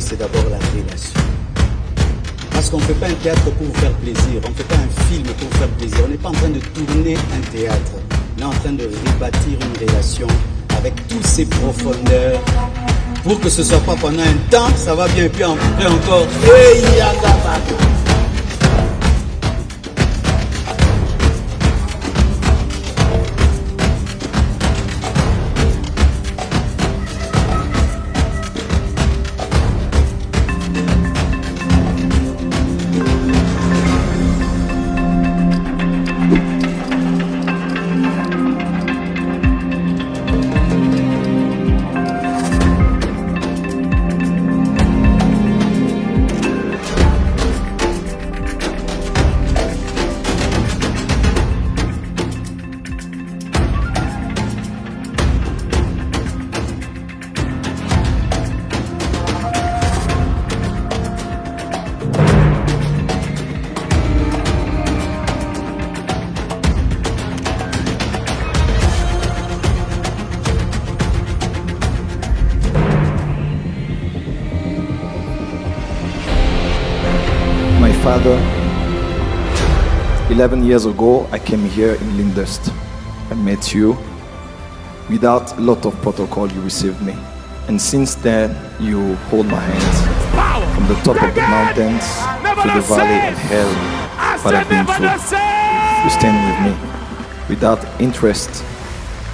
c'est d'abord la relation. Parce qu'on ne fait pas un théâtre pour vous faire plaisir, on ne fait pas un film pour vous faire plaisir. On n'est pas en train de tourner un théâtre, on est en train de rebâtir une relation avec toutes ses profondeurs pour que ce ne soit pas pendant un temps, ça va bien, et puis après encore, hey, My father, 11 years ago, I came here in Lindust. I met you. Without a lot of protocol, you received me. And since then, you hold my hands from the top of the mountains to the valley and hell that I've been through. You stand with me without interest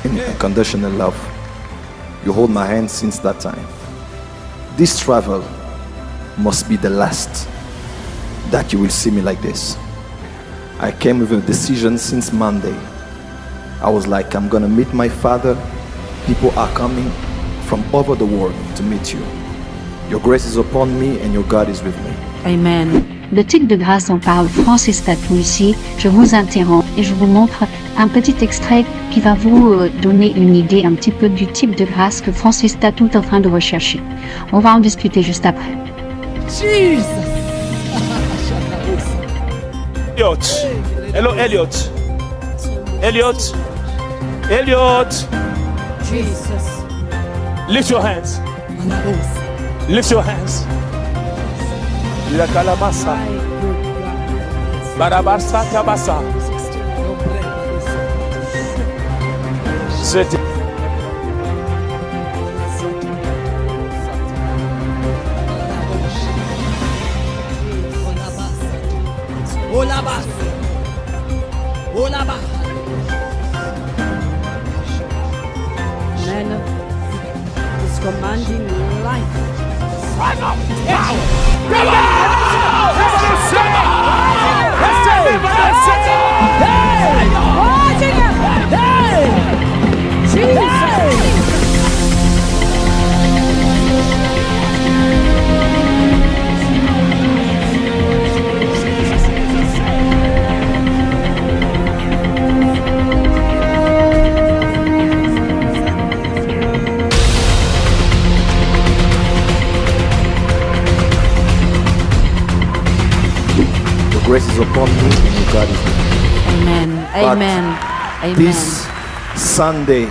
in unconditional love. You hold my hand since that time. This travel must be the last that you will see me like this. I came with a decision since Monday. I was like, I'm gonna meet my father. People are coming from over the world to meet you. Your grace is upon me and your God is with me. Amen. Le titre de grâce dont parle Francis Tatou ici, je vous interromps et je vous montre un petit extrait qui va vous donner une idée un petit peu du type de grâce que Francis Tatou est en train de rechercher. On va en discuter juste après. Jesus! Elliot. Hello, Elliot. Elliot. Elliot. Jesus! Lift your hands. Lift your hands. La calamasa. Barabasa tabasa. C'était. Olabas. Olabas. Man is commanding life. Grace is upon me and your God is with me. Amen. But Amen. Amen. This Sunday,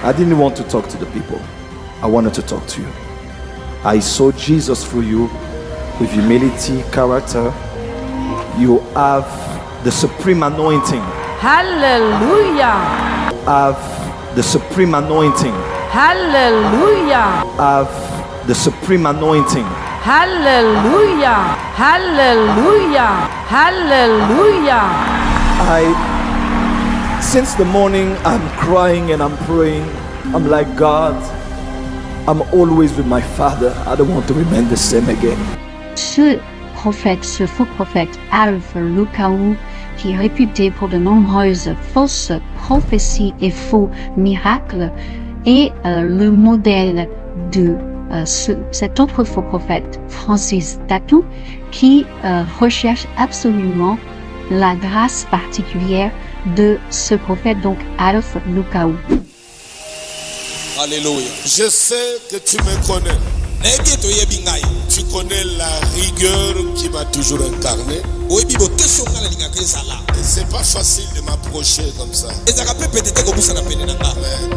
I didn't want to talk to the people. I wanted to talk to you. I saw Jesus through you with humility, character. You have the supreme anointing. Hallelujah. Have the supreme anointing. Hallelujah. Have the supreme anointing. Hallelujah. Hallelujah. Hallelujah. Since the morning, I'm crying and I'm praying. I'm like, God, I'm always with my Father. I don't want to remain the same again. Ce prophète, ce faux prophète Alpha Lukaou, qui est réputé pour de nombreuses fausses prophéties et faux miracles, est le modèle de cet autre faux prophète, Francis Tatou, qui recherche absolument la grâce particulière de ce prophète, donc Alpha Lukaou. Alléluia. Je sais que tu me connais. Tu connais la rigueur qui m'a toujours incarné. Et c'est pas facile de m'approcher comme ça. Mais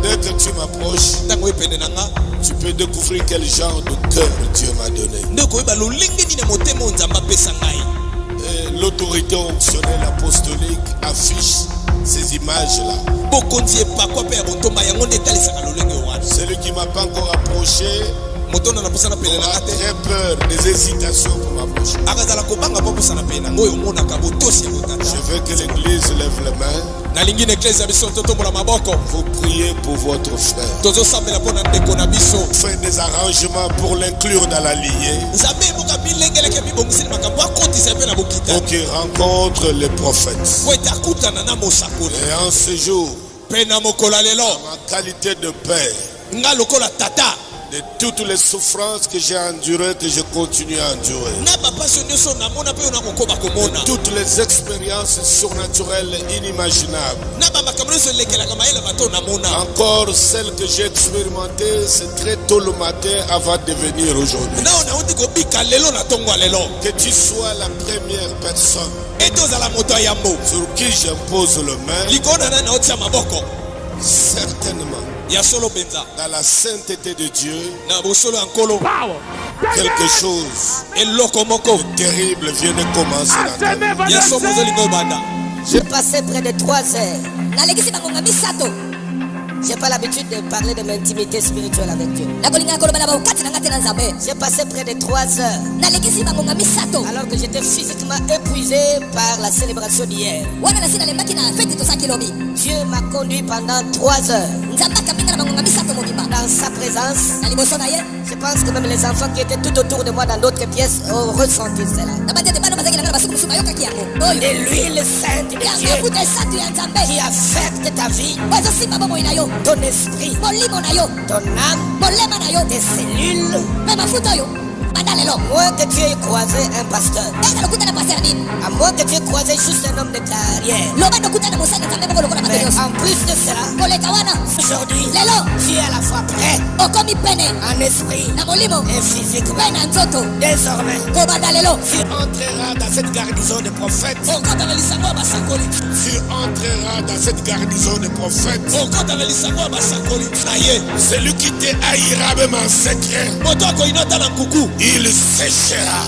dès que tu m'approches, tu peux découvrir quel genre de cœur Dieu m'a donné. Et l'autorité optionnelle apostolique affiche ces images-là. Celui qui m'a pas encore approché aura très peur des hésitations pour m'approcher. Je veux que l'église lève les mains. Vous priez pour votre frère. Faites des arrangements pour l'inclure dans la lignée. Pour qu'il rencontre les prophètes. Et en ce jour, ma qualité de père, de toutes les souffrances que j'ai endurées, que je continue à endurer, de toutes les expériences surnaturelles inimaginables, encore celles que j'ai expérimentées, c'est très tôt le matin avant de venir aujourd'hui. Que tu sois la première personne sur qui j'impose le main, certainement. Dans la sainteté de Dieu, quelque chose de terrible vient de commencer dans ta vie. J'ai passé près de 3 heures. J'ai pas l'habitude de parler de mon intimité spirituelle avec Dieu. J'ai passé près de 3 heures. Alors que j'étais physiquement épuisé par la célébration d'hier. Dieu m'a conduit pendant 3 heures. Dans sa présence, je pense que même les enfants qui étaient tout autour de moi dans d'autres pièces ont ressenti cela. Et l'huile sainte de Dieu qui affecte ta vie, ton esprit, ton âme, tes cellules. Moi que tu aies croisé un pasteur, à moi que tu aies croisé juste un homme de carrière, mais en plus de cela, aujourd'hui, tu es à la fois prêt en esprit et physiquement. Désormais, tu entreras dans cette garnison de prophètes. Tu entreras dans cette garnison de prophètes. Celui qui te haïra même en secret, il séchera.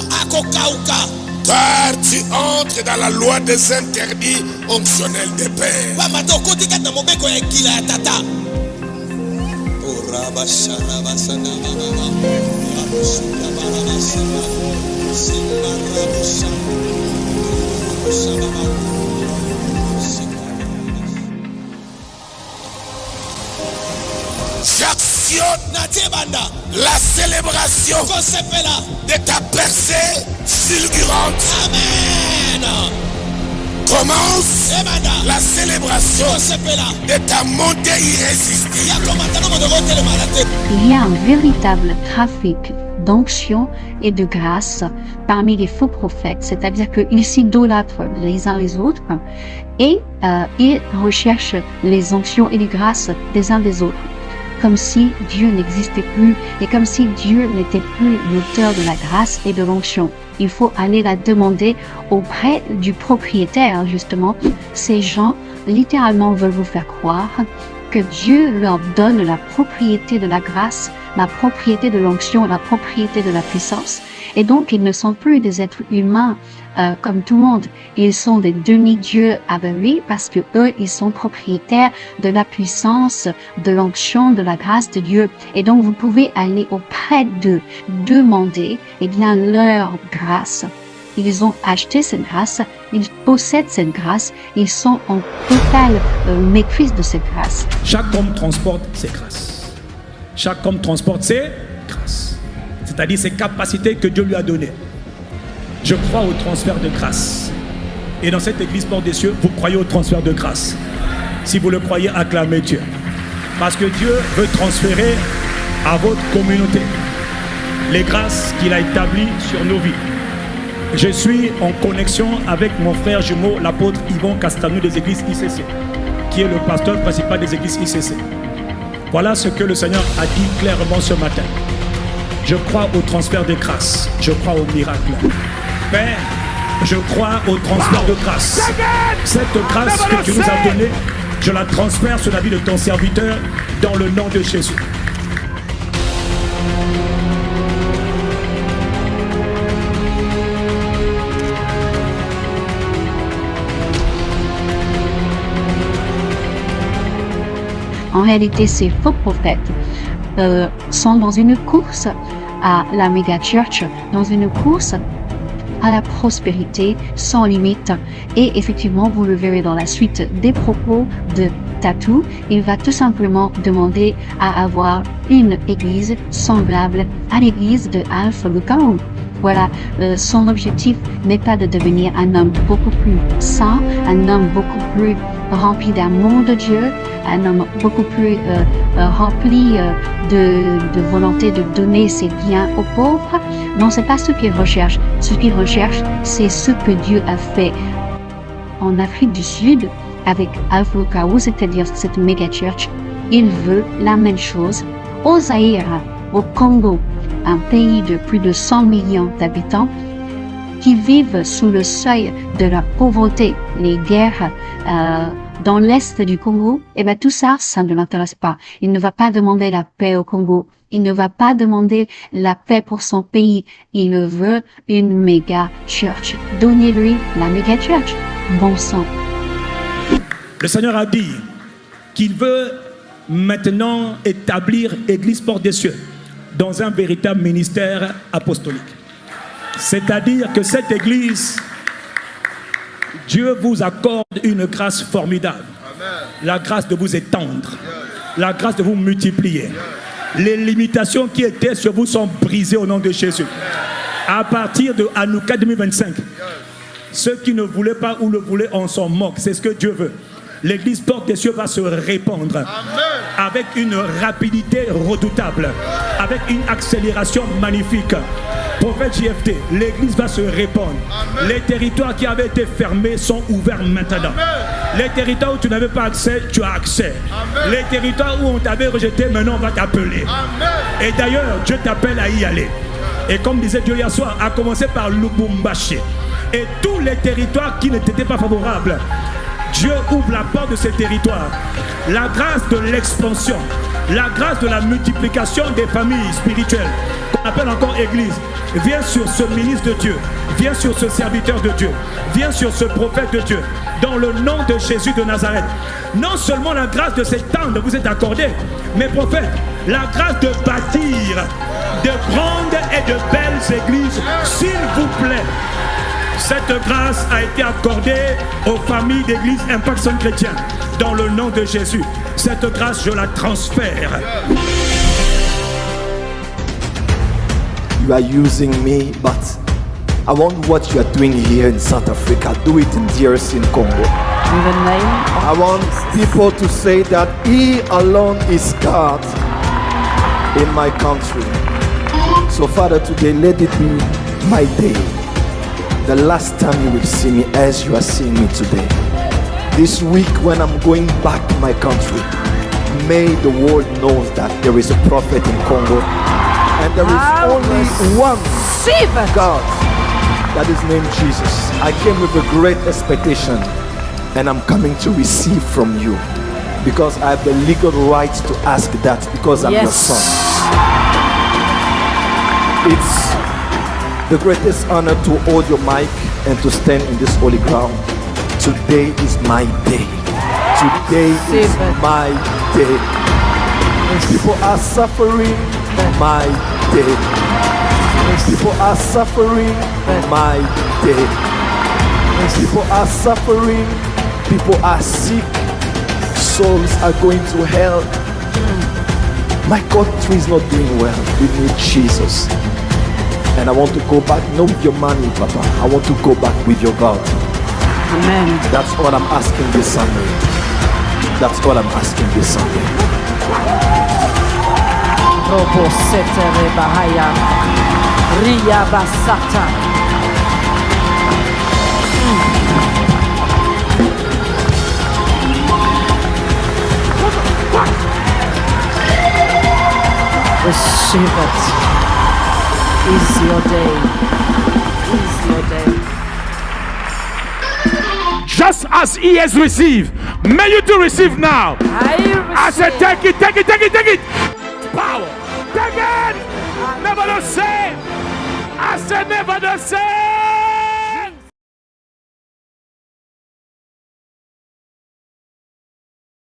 Car tu entres dans la loi des interdits optionnels des pères. J'actionne la célébration de ta percée fulgurante. Amen. Commence la célébration de ta montée irrésistible. Il y a un véritable trafic d'onction et de grâce parmi les faux prophètes, c'est-à-dire qu'ils s'idolâtrent les uns les autres et ils recherchent les onctions et les grâces des uns des autres, comme si Dieu n'existait plus et comme si Dieu n'était plus l'auteur de la grâce et de l'onction. Il faut aller la demander auprès du propriétaire, justement. Ces gens, littéralement, veulent vous faire croire que Dieu leur donne la propriété de la grâce, la propriété de l'onction, la propriété de la puissance. Et donc, ils ne sont plus des êtres humains comme tout le monde. Ils sont des demi-dieux aveugles parce que eux, ils sont propriétaires de la puissance, de l'onction, de la grâce de Dieu. Et donc, vous pouvez aller auprès d'eux, demander, eh bien, leur grâce. Ils ont acheté cette grâce, ils possèdent cette grâce, ils sont en totale maîtrise de cette grâce. Chaque homme transporte ses grâces. Chaque homme transporte ses grâces. C'est-à-dire ses capacités que Dieu lui a données. Je crois au transfert de grâce. Et dans cette église Porte des Cieux, vous croyez au transfert de grâce. Si vous le croyez, acclamez Dieu. Parce que Dieu veut transférer à votre communauté les grâces qu'il a établies sur nos vies. Je suis en connexion avec mon frère jumeau, l'apôtre Yvon Castanou des églises ICC, qui est le pasteur principal des églises ICC. Voilà ce que le Seigneur a dit clairement ce matin. Je crois au transfert de grâce. Je crois au miracle. Père, je crois au transfert de grâce. Cette grâce que tu nous as donnée, je la transfère sur la vie de ton serviteur dans le nom de Jésus. En réalité, ces faux prophètes sont dans une course à la méga church, dans une course à la prospérité sans limite. Et effectivement, vous le verrez dans la suite des propos de Tattoo, il va tout simplement demander à avoir une église semblable à l'église de Alpha Lucao. Voilà, son objectif n'est pas de devenir un homme beaucoup plus saint, un homme beaucoup plus rempli d'amour de Dieu, un homme beaucoup plus rempli de volonté de donner ses biens aux pauvres. Non, c'est pas ce qu'il recherche. Ce qu'il recherche, c'est ce que Dieu a fait en Afrique du Sud avec Alpha Lucao, c'est-à-dire cette méga church. Il veut la même chose au Zaïre, au Congo, un pays de plus de 100 millions d'habitants qui vivent sous le seuil de la pauvreté, les guerres dans l'est du Congo. Et bien tout ça, ça ne l'intéresse pas. Il ne va pas demander la paix au Congo. Il ne va pas demander la paix pour son pays. Il veut une méga church. Donnez-lui la méga church. Bon sang. Le Seigneur a dit qu'il veut maintenant établir Église Porte des Cieux dans un véritable ministère apostolique. C'est-à-dire que cette Église, Dieu vous accorde une grâce formidable. La grâce de vous étendre, la grâce de vous multiplier. Les limitations qui étaient sur vous sont brisées au nom de Jésus. À partir de Hanouka 2025, ceux qui ne voulaient pas ou le voulaient, on s'en moque. C'est ce que Dieu veut. L'église Porte des Cieux va se répandre. Amen. Avec une rapidité redoutable, avec une accélération magnifique. Prophète JFT, l'église va se répandre. Amen. Les territoires qui avaient été fermés sont ouverts maintenant. Amen. Les territoires où tu n'avais pas accès, tu as accès. Amen. Les territoires où on t'avait rejeté, maintenant on va t'appeler. Et d'ailleurs, Dieu t'appelle à y aller. Et comme disait Dieu hier soir, à commencer par Lubumbashi. Et tous les territoires qui ne t'étaient pas favorables, Dieu ouvre la porte de ces territoires. La grâce de l'expansion, la grâce de la multiplication des familles spirituelles, qu'on appelle encore Église, vient sur ce ministre de Dieu, vient sur ce serviteur de Dieu, vient sur ce prophète de Dieu, dans le nom de Jésus de Nazareth. Non seulement la grâce de s'étendre vous est accordée, mais prophète, la grâce de bâtir de grandes et de belles églises, s'il vous plaît. Cette grâce a été accordée aux familles d'église Impact Son Chrétien. Dans le nom de Jésus, cette grâce, je la transfère. You are using me, but I want what you are doing here in South Africa. Do it in DRC in Congo. In the name of I want people to say that He alone is God in my country. So Father, today let it be my day. The last time you will see me as you are seeing me today. This week when I'm going back to my country, may the world know that there is a prophet in Congo and there is only one God, that is named Jesus. I came with a great expectation and I'm coming to receive from you because I have the legal right to ask that because I'm your son. It's the greatest honor to hold your mic and to stand in this holy ground. Today is my day. Today is my day. People are suffering my day. People are suffering my day. People are suffering. People are sick. Souls are going to hell. My country is not doing well. We need Jesus. And I want to go back, not with your money, Papa. I want to go back with your God. Amen. That's all I'm asking this Sunday. That's all I'm asking this Sunday. Robo setere bahaya. Ria basata. Receive it. Is your day. Is your day. Just as he has received, may you to receive now. I said, take it, take it, take it, take it. Power. Take it. Never the same. I said, never the same.